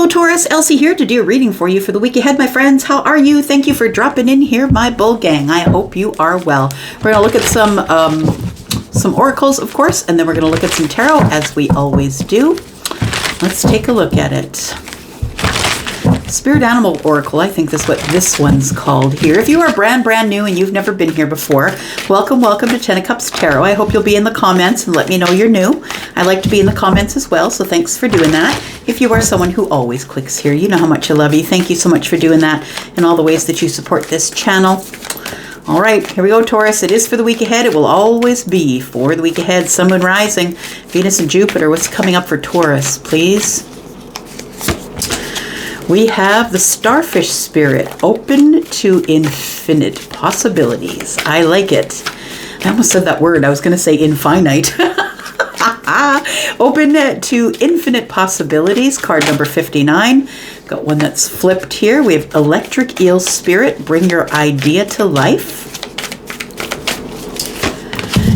Taurus, Elsie here to do a reading for you for the week ahead, my friends. How are you? Thank you for dropping in here, my bull gang. I hope you are well. We're going to look at some oracles, of course, and then we're going to look at some tarot, as we always do. Let's take a look at it. Spirit Animal Oracle, I think that's what this one's called here. If you are brand new and you've never been here before, welcome to Ten of Cups Tarot. I hope you'll be in the comments and let me know you're new. I like to be in the comments as well, so thanks for doing that. If you are someone who always clicks here, you know how much I love you. Thank you so much for doing that and all the ways that you support this channel. All right, here we go, Taurus. It is for the week ahead. It will always be for the week ahead. Sun, Moon, Rising, Venus, and Jupiter. What's coming up for Taurus, please? We have the Starfish Spirit, open to infinite possibilities. I like it. I almost said that word. I was going to say infinite. Open to infinite possibilities. Card number 59. Got one that's flipped here. We have Electric Eel Spirit, bring your idea to life.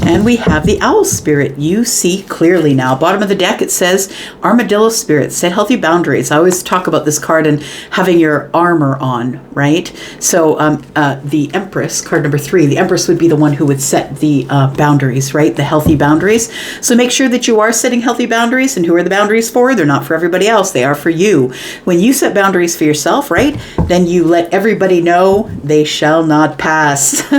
And we have the Owl Spirit, you see clearly now. Bottom of the deck, it says Armadillo Spirit, set healthy boundaries. I always talk about this card and having your armor on, right? So the Empress, card number 3, the Empress would be the one who would set the boundaries, right? The healthy boundaries. So make sure that you are setting healthy boundaries. And who are the boundaries for? They're not for everybody else. They are for you. When you set boundaries for yourself, right? Then you let everybody know they shall not pass.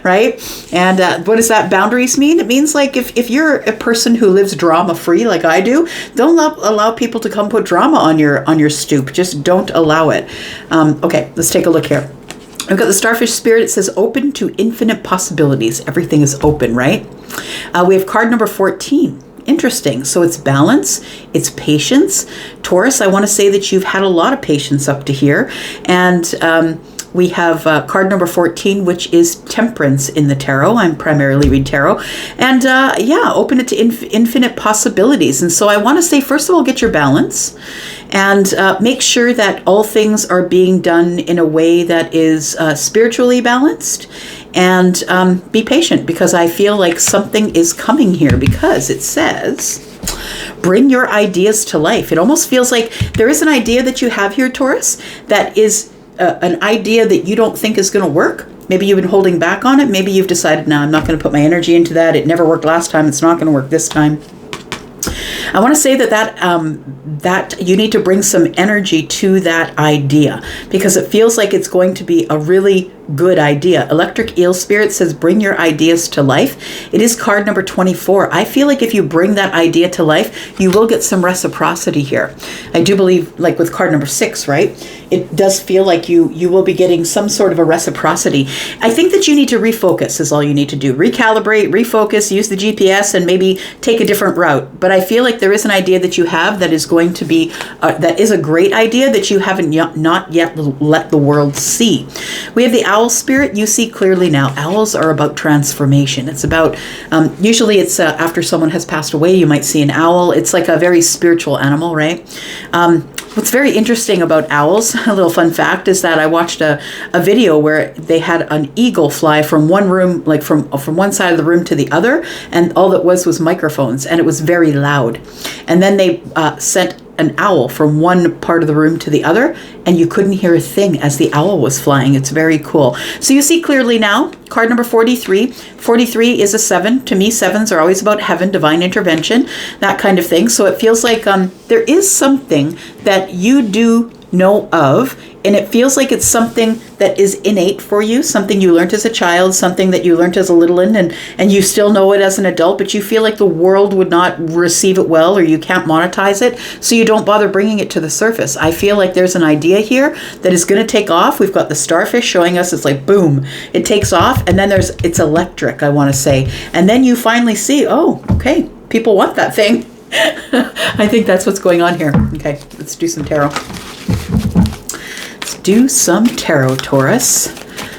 Right? And what does that boundaries mean? It means like if you're a person who lives drama free like I do, don't allow people to come put drama on your stoop. Just don't allow it. Okay, let's take a look here. I've got the Starfish Spirit. It says open to infinite possibilities. Everything is open, right? We have card number 14. Interesting. So it's balance, it's patience. Taurus, I want to say that you've had a lot of patience up to here. And we have card number 14, which is Temperance in the tarot. I'm primarily read tarot. And yeah, open it to infinite possibilities. And so I want to say, first of all, get your balance and make sure that all things are being done in a way that is spiritually balanced. And be patient, because I feel like something is coming here, because it says bring your ideas to life. It almost feels like there is an idea that you have here, Taurus, that is an idea that you don't think is going to work. Maybe you've been holding back on it. Maybe you've decided, no, I'm not going to put my energy into that. It never worked last time. It's not going to work this time. I want to say that you need to bring some energy to that idea, because it feels like it's going to be a really good idea. Electric Eel Spirit says bring your ideas to life. It is card number 24. I feel like if you bring that idea to life, you will get some reciprocity here. I do believe, like with card number 6, right? It does feel like you will be getting some sort of a reciprocity. I think that you need to refocus is all you need to do. Recalibrate, refocus, use the GPS, and maybe take a different route. But I feel like there is an idea that you have that is going to be, that is a great idea that you haven't not yet let the world see. We have the Owl Spirit, you see clearly now. Owls are about transformation. It's about, usually it's after someone has passed away, you might see an owl. It's like a very spiritual animal, right? What's very interesting about owls, a little fun fact, is that I watched a video where they had an eagle fly from one room, like from one side of the room to the other, and all that was microphones, and it was very loud. And then they sent an owl from one part of the room to the other, and you couldn't hear a thing as the owl was flying. It's very cool. So you see clearly now, card number 43. 43 is a 7. To me, 7s are always about heaven, divine intervention, that kind of thing. So it feels like there is something that you do know of, and it feels like it's something that is innate for you, something you learned as a child, something that you learned as a little one, and you still know it as an adult, but you feel like the world would not receive it well, or you can't monetize it, so you don't bother bringing it to the surface. I feel like there's an idea here that is going to take off. We've got the starfish showing us, it's like boom, it takes off, and then it's electric, I want to say, and then you finally see, oh, okay, people want that thing. I think that's what's going on here. Okay, let's do some tarot. Do some tarot, Taurus.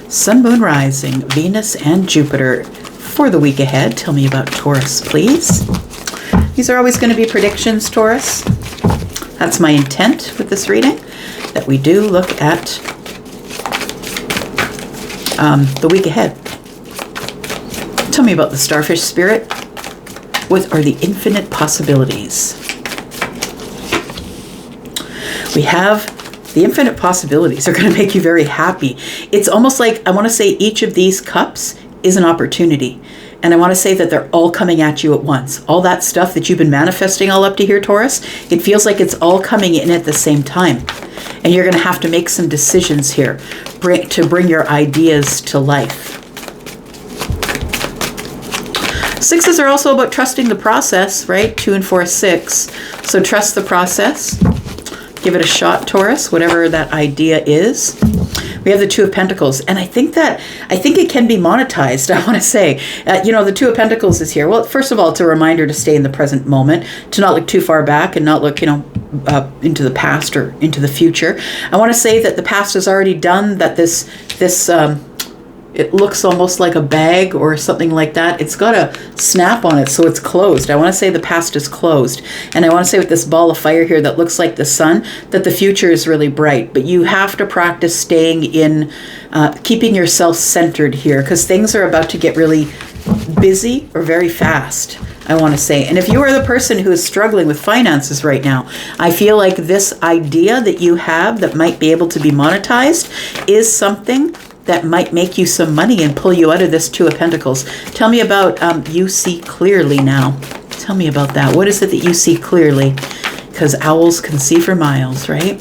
Sun, Moon, Rising, Venus, and Jupiter for the week ahead. Tell me about Taurus, please. These are always going to be predictions, Taurus. That's my intent with this reading, that we do look at the week ahead. Tell me about the Starfish Spirit. What are the infinite possibilities? We have the infinite possibilities are going to make you very happy. It's almost like, I want to say each of these cups is an opportunity. And I want to say that they're all coming at you at once. All that stuff that you've been manifesting all up to here, Taurus, it feels like it's all coming in at the same time. And you're going to have to make some decisions here to bring your ideas to life. Sixes are also about trusting the process, right? 2 and 4, 6. So trust the process. Give it a shot, Taurus, whatever that idea is. We have the Two of Pentacles, and I think it can be monetized. I want to say, the Two of Pentacles is here. Well, first of all, it's a reminder to stay in the present moment, to not look too far back and not look, into the past or into the future. I want to say that the past is already done. That this it looks almost like a bag or something like that. It's got a snap on it, so it's closed. I want to say the past is closed. And I want to say with this ball of fire here that looks like the sun, that the future is really bright. But you have to practice staying in, keeping yourself centered here, because things are about to get really busy or very fast, I want to say. And if you are the person who is struggling with finances right now, I feel like this idea that you have that might be able to be monetized is something that might make you some money and pull you out of this Two of Pentacles. Tell me about you see clearly now. Tell me about that. What is it that you see clearly? Because owls can see for miles, right?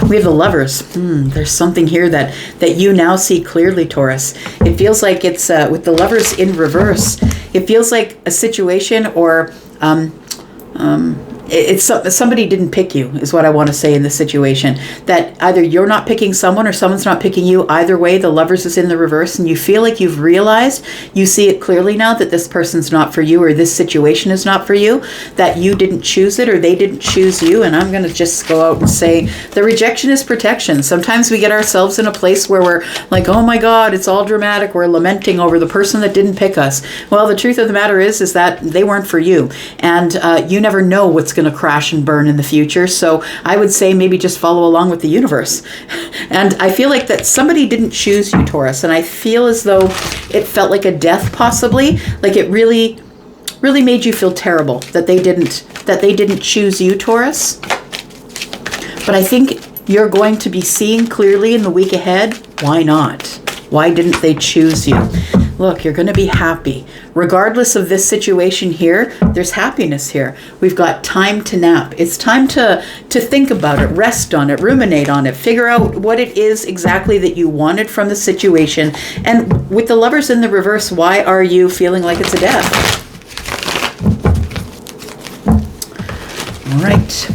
We have the Lovers. There's something here that you now see clearly, Taurus. It feels like it's, with the Lovers in reverse, it feels like a situation or it's somebody didn't pick you, is what I want to say in this situation. That either you're not picking someone or someone's not picking you. Either way, the Lovers is in the reverse, and you feel like you've realized, you see it clearly now that this person's not for you, or this situation is not for you, that you didn't choose it or they didn't choose you. And I'm going to just go out and say the rejection is protection. Sometimes we get ourselves in a place where we're like, oh my God, it's all dramatic. We're lamenting over the person that didn't pick us. Well, the truth of the matter is that they weren't for you. And you never know what's going to crash and burn in the future. So I would say maybe just follow along with the universe. And I feel like that somebody didn't choose you, Taurus. And I feel as though it felt like a death, possibly. Like it really, really made you feel terrible that they didn't choose you, Taurus. But I think you're going to be seeing clearly in the week ahead. Why not? Why didn't they choose you? Look, you're going to be happy. Regardless of this situation here, there's happiness here. We've got time to nap. It's time to think about it, rest on it, ruminate on it, figure out what it is exactly that you wanted from the situation. And with the Lovers in the reverse, why are you feeling like it's a death? All right.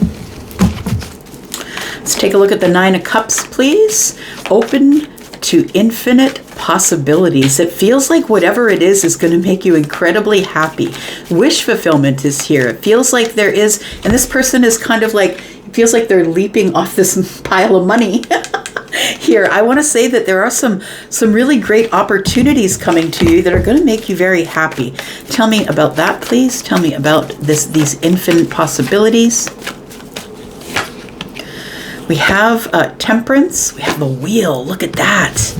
Let's take a look at the Nine of Cups, please. Open to infinite possibilities. It feels like whatever it is going to make you incredibly happy. Wish fulfillment is here. It feels like there is, and this person is kind of like, it feels like they're leaping off this pile of money here. I want to say that there are some really great opportunities coming to you that are going to make you very happy. Tell me about that, please. Tell me about these infinite possibilities. We have Temperance. We have the Wheel. Look at that.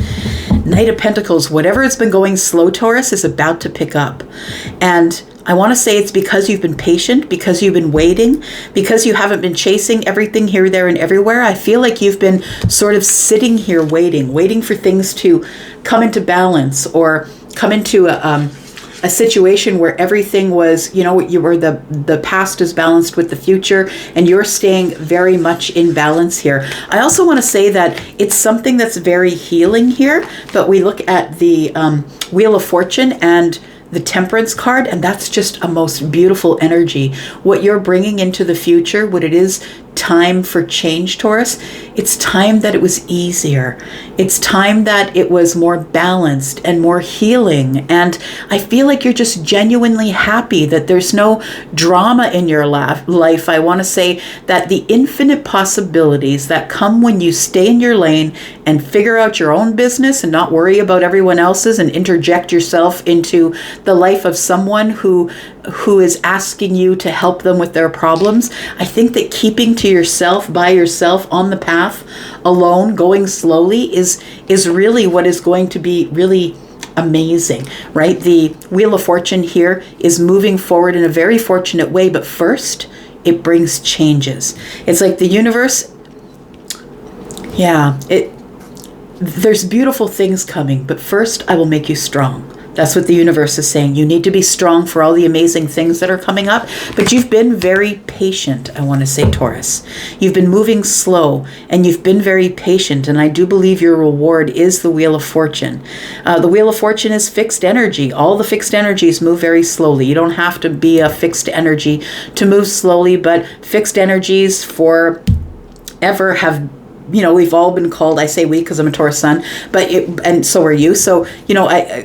Knight of Pentacles. Whatever has been going slow, Taurus, is about to pick up. And I want to say it's because you've been patient, because you've been waiting, because you haven't been chasing everything here, there, and everywhere. I feel like you've been sort of sitting here waiting for things to come into balance or come into a situation where everything was, you were the past is balanced with the future, and you're staying very much in balance here. I also want to say that it's something that's very healing here, but we look at the Wheel of Fortune and the Temperance card, and that's just a most beautiful energy. What you're bringing into the future, what it is time for change, Taurus, it's time that it was easier. It's time that it was more balanced and more healing. And I feel like you're just genuinely happy that there's no drama in your life. I want to say that the infinite possibilities that come when you stay in your lane and figure out your own business and not worry about everyone else's and interject yourself into the life of someone who is asking you to help them with their problems. I think that keeping to yourself, by yourself, on the path, alone, going slowly is really what is going to be really amazing, right? The Wheel of Fortune here is moving forward in a very fortunate way, but first, it brings changes. It's like the universe, there's beautiful things coming, but first I will make you strong. That's what the universe is saying. You need to be strong for all the amazing things that are coming up, but you've been very patient, I want to say, Taurus. You've been moving slow, and you've been very patient, and I do believe your reward is the Wheel of Fortune. The Wheel of Fortune is fixed energy. All the fixed energies move very slowly. You don't have to be a fixed energy to move slowly, but fixed energies forever have, we've all been called, I say we because I'm a Taurus sun, and so are you. So,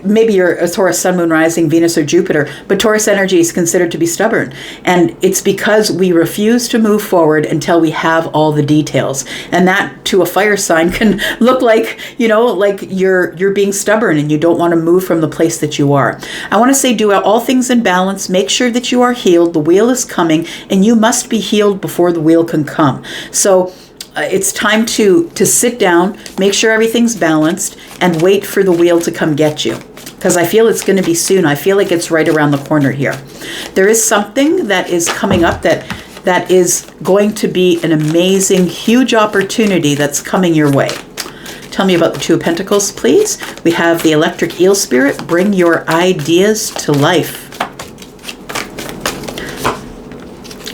maybe you're a Taurus sun, moon, rising, Venus, or Jupiter, but Taurus energy is considered to be stubborn. And it's because we refuse to move forward until we have all the details. And that, to a fire sign, can look like, like you're being stubborn and you don't want to move from the place that you are. I want to say, do all things in balance. Make sure that you are healed. The wheel is coming, and you must be healed before the wheel can come. So, it's time to sit down, make sure everything's balanced, and wait for the wheel to come get you. Because I feel it's going to be soon. I feel like it's right around the corner here. There is something that is coming up that is going to be an amazing, huge opportunity that's coming your way. Tell me about the Two of Pentacles, please. We have the Electric Eel Spirit. Bring your ideas to life.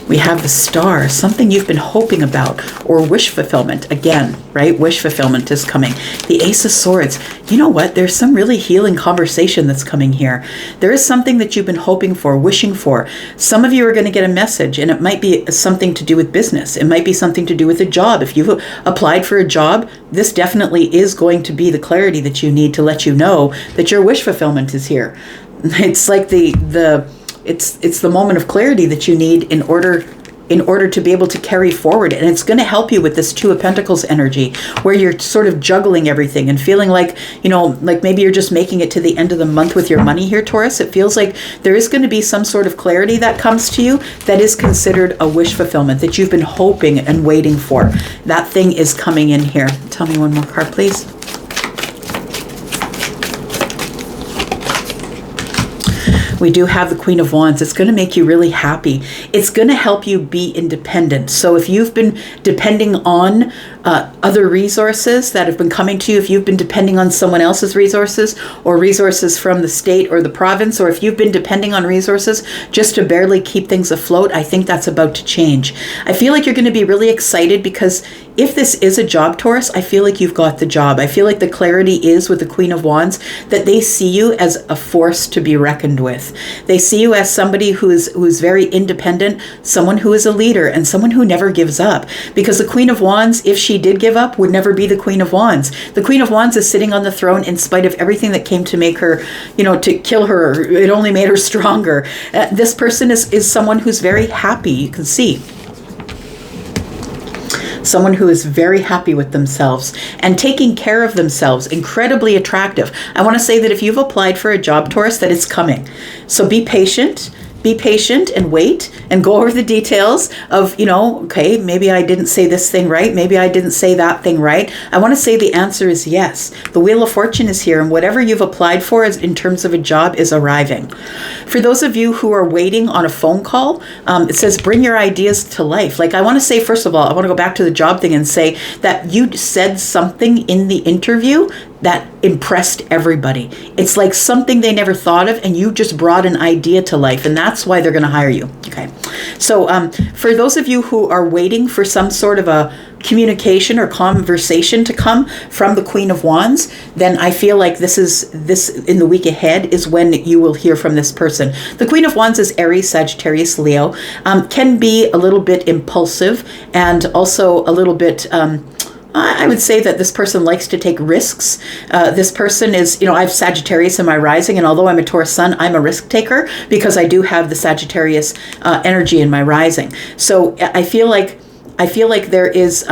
We have the Star, something you've been hoping about, or wish fulfillment. Again, right? Wish fulfillment is coming. The Ace of Swords. You know what? There's some really healing conversation that's coming here. There is something that you've been hoping for, wishing for. Some of you are going to get a message, and it might be something to do with business. It might be something to do with a job. If you've applied for a job, this definitely is going to be the clarity that you need to let you know that your wish fulfillment is here. It's like it's the moment of clarity that you need in order to be able to carry forward. And it's going to help you with this Two of Pentacles energy, where you're sort of juggling everything and feeling like, like maybe you're just making it to the end of the month with your money here, Taurus. It feels like there is going to be some sort of clarity that comes to you that is considered a wish fulfillment that you've been hoping and waiting for. That thing is coming in here. Tell me one more card, please. We do have the Queen of Wands. It's going to make you really happy. It's going to help you be independent. So if you've been depending on other resources that have been coming to you, if you've been depending on someone else's resources or resources from the state or the province, or if you've been depending on resources just to barely keep things afloat, I think that's about to change. I feel like you're going to be really excited because if this is a job, Taurus, I feel like you've got the job. I feel like the clarity is with the Queen of Wands that they see you as a force to be reckoned with. They see you as somebody who's very independent, someone who is a leader, and someone who never gives up. Because the Queen of Wands, if she did give up, would never be the Queen of Wands. The Queen of Wands is sitting on the throne in spite of everything that came to make her, to kill her. It only made her stronger. This person is someone who's very happy, you can see. Someone who is very happy with themselves and taking care of themselves, incredibly attractive. I want to say that if you've applied for a job, Taurus, that it's coming. So be patient and wait and go over the details of, okay, maybe I didn't say this thing right. Maybe I didn't say that thing right. I want to say the answer is yes. The Wheel of Fortune is here, and whatever you've applied for in terms of a job is arriving. For those of you who are waiting on a phone call, it says bring your ideas to life. Like, I want to say, first of all, I want to go back to the job thing and say that you said something in the interview that impressed everybody. It's like something they never thought of, and you just brought an idea to life, and that's why they're going to hire you. Okay. So for those of you who are waiting for some sort of a communication or conversation to come from the Queen of Wands, then I feel like this in the week ahead is when you will hear from this person. The Queen of Wands is Aries, Sagittarius, Leo, can be a little bit impulsive and also a little bit I would say that this person likes to take risks. This person is, I have Sagittarius in my rising, and although I'm a Taurus sun, I'm a risk taker because I do have the Sagittarius energy in my rising. So I feel like there is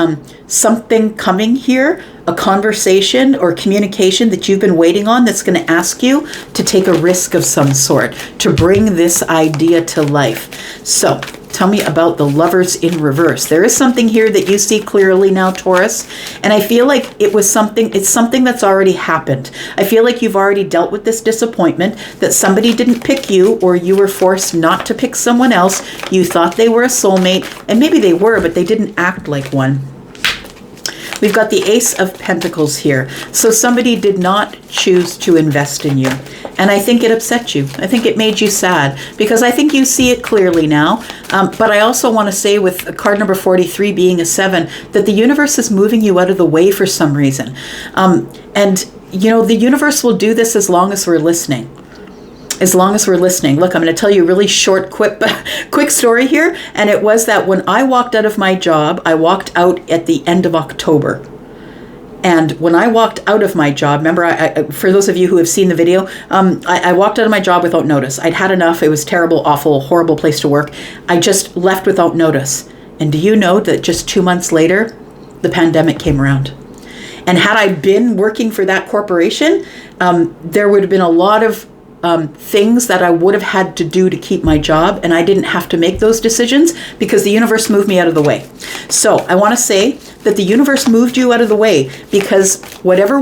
something coming here, a conversation or communication that you've been waiting on that's going to ask you to take a risk of some sort, to bring this idea to life. So Tell me about the Lovers in reverse. There is something here that you see clearly now, Taurus. And I feel like it's something that's already happened. I feel like you've already dealt with this disappointment, that somebody didn't pick you, or you were forced not to pick someone else. You thought they were a soulmate, and maybe they were, but they didn't act like one. We've got the Ace of Pentacles here. So somebody did not choose to invest in you. And I think it upset you. I think it made you sad, because I think you see it clearly now. But I also want to say, with card number 43 being a 7, that the universe is moving you out of the way for some reason. And, you know, the universe will do this as long as we're listening. As long as we're listening. Look, I'm going to tell you a really short, quick story here. And it was that when I walked out of my job, I walked out at the end of October. And when I walked out of my job, remember, for those of you who have seen the video, I walked out of my job without notice. I'd had enough. It was terrible, awful, horrible place to work. I just left without notice. And do you know that just 2 months later, the pandemic came around? And had I been working for that corporation, there would have been a lot of things that I would have had to do to keep my job, and I didn't have to make those decisions because the universe moved me out of the way. So I want to say that the universe moved you out of the way because whatever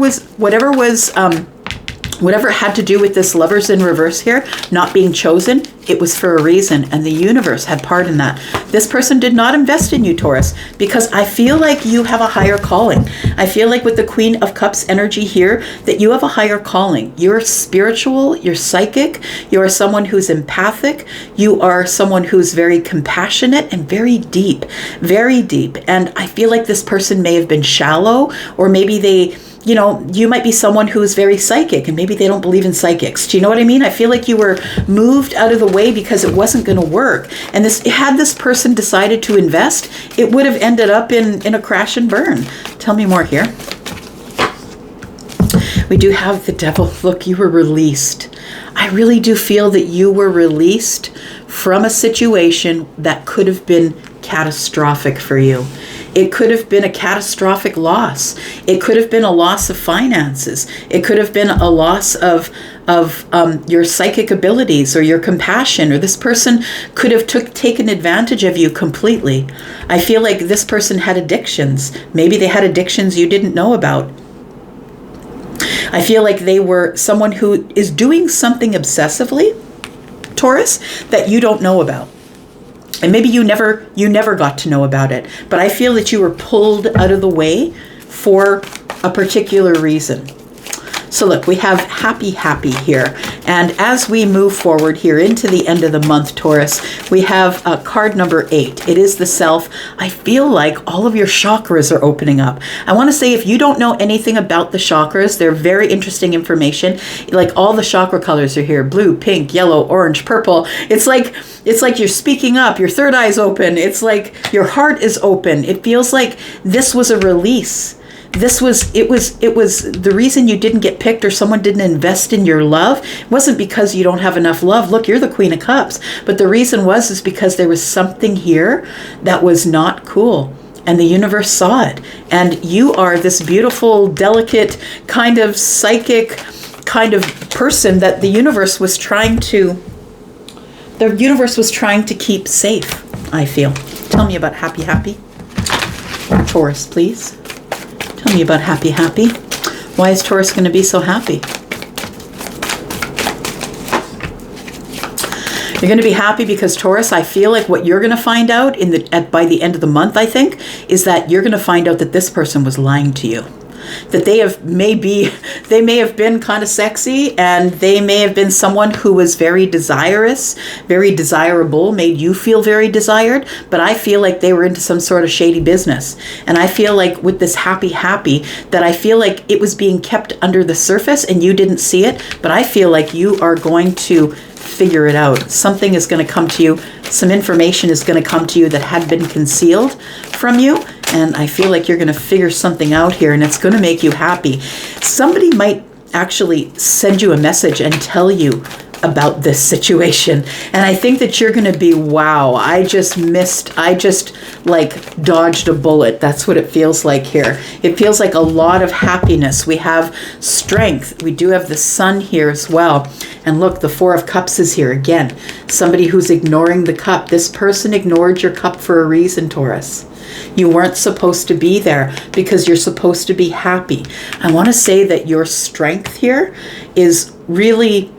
had to do with this Lovers in reverse here not being chosen, it was for a reason, and the universe had part in that. This person did not invest in you, Taurus, because I feel like you have a higher calling. I feel like with the Queen of Cups energy here, that you have a higher calling. You're spiritual, you're psychic, you are someone who's empathic, you are someone who's very compassionate and very deep, very deep. And I feel like this person may have been shallow, or maybe they, you know, you might be someone who is very psychic and maybe they don't believe in psychics. Do you know what I mean? I feel like you were moved out of the way because it wasn't going to work. And had this person decided to invest, it would have ended up in a crash and burn. Tell me more here. We do have the Devil. Look, you were released. I really do feel that you were released from a situation that could have been catastrophic for you. It could have been a catastrophic loss. It could have been a loss of finances. It could have been a loss of your psychic abilities or your compassion, or this person could have taken advantage of you completely. I feel like this person had addictions. Maybe they had addictions you didn't know about. I feel like they were someone who is doing something obsessively, Taurus, that you don't know about. And maybe you never got to know about it. But I feel that you were pulled out of the way for a particular reason. So look, we have happy here. And as we move forward here into the end of the month, Taurus, we have card number 8. It is the Self. I feel like all of your chakras are opening up. I want to say, if you don't know anything about the chakras, they're very interesting information. Like, all the chakra colors are here: blue, pink, yellow, orange, purple. It's like you're speaking up. Your third eye is open. It's like your heart is open. It feels like this was a release. It was the reason you didn't get picked, or someone didn't invest in your love. It wasn't because you don't have enough love. Look, you're the Queen of Cups. But the reason is because there was something here that was not cool. And the universe saw it. And you are this beautiful, delicate, kind of psychic kind of person that the universe was trying to keep safe, I feel. Tell me about happy. Taurus, please. Tell me about happy. Why is Taurus going to be so happy? You're going to be happy because, Taurus, I feel like what you're going to find out by the end of the month, I think, is that you're going to find out that this person was lying to you. That they may have been kind of sexy, and they may have been someone who was very desirous, very desirable, made you feel very desired, but I feel like they were into some sort of shady business. And I feel like with this happy, that I feel like it was being kept under the surface and you didn't see it, but I feel like you are going to figure it out. Something is going to come to you. Some information is going to come to you that had been concealed from you. And I feel like you're going to figure something out here, and it's going to make you happy. Somebody might actually send you a message and tell you about this situation. And I think that you're going to be, wow, I just like dodged a bullet. That's what it feels like here. It feels like a lot of happiness. We have strength. We do have the sun here as well. And look, the Four of Cups is here again. Somebody who's ignoring the cup. This person ignored your cup for a reason, Taurus. You weren't supposed to be there because you're supposed to be happy. I want to say that your strength here is really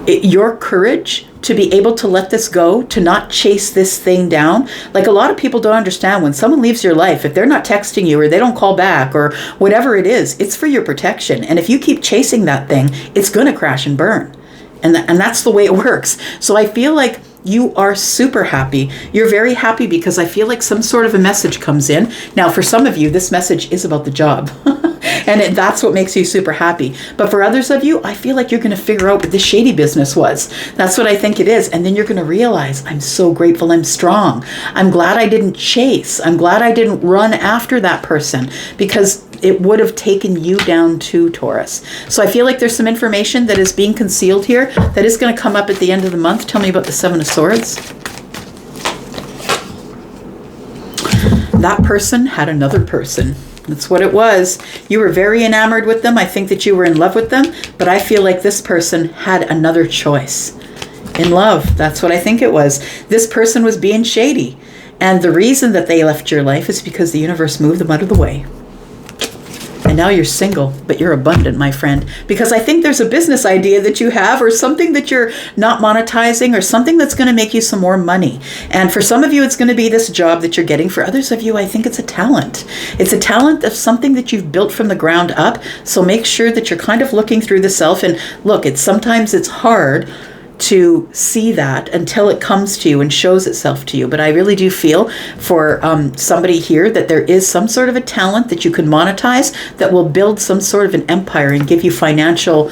your courage to be able to let this go, to not chase this thing down. Like, a lot of people don't understand when someone leaves your life, if they're not texting you or they don't call back or whatever it is, it's for your protection. And if you keep chasing that thing, it's going to crash and burn. And that's the way it works. So I feel like you are super happy. You're very happy because I feel like some sort of a message comes in. Now, for some of you, this message is about the job. And that's what makes you super happy. But for others of you, I feel like you're going to figure out what this shady business was. That's what I think it is. And then you're going to realize, I'm so grateful I'm strong. I'm glad I didn't chase. I'm glad I didn't run after that person, because it would have taken you down too, Taurus. So I feel like there's some information that is being concealed here that is going to come up at the end of the month. Tell me about the Seven of Swords. That person had another person. That's what it was. You were very enamored with them. I think that you were in love with them, but I feel like this person had another choice in love. That's what I think it was. This person was being shady. And the reason that they left your life is because the universe moved them out of the way. And now you're single, but you're abundant, my friend, because I think there's a business idea that you have, or something that you're not monetizing, or something that's going to make you some more money. And for some of you, it's going to be this job that you're getting. For others of you, I think it's a talent. It's a talent of something that you've built from the ground up. So make sure that you're kind of looking through the self. And look, sometimes it's hard to see that until it comes to you and shows itself to you. But I really do feel for somebody here that there is some sort of a talent that you can monetize that will build some sort of an empire and give you financial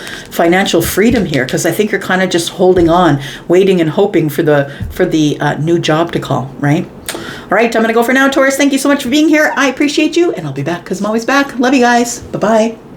freedom here. Because I think you're kind of just holding on, waiting and hoping for the new job to call, right? All right, I'm going to go for now, Taurus. Thank you so much for being here. I appreciate you, and I'll be back because I'm always back. Love you guys. Bye-bye.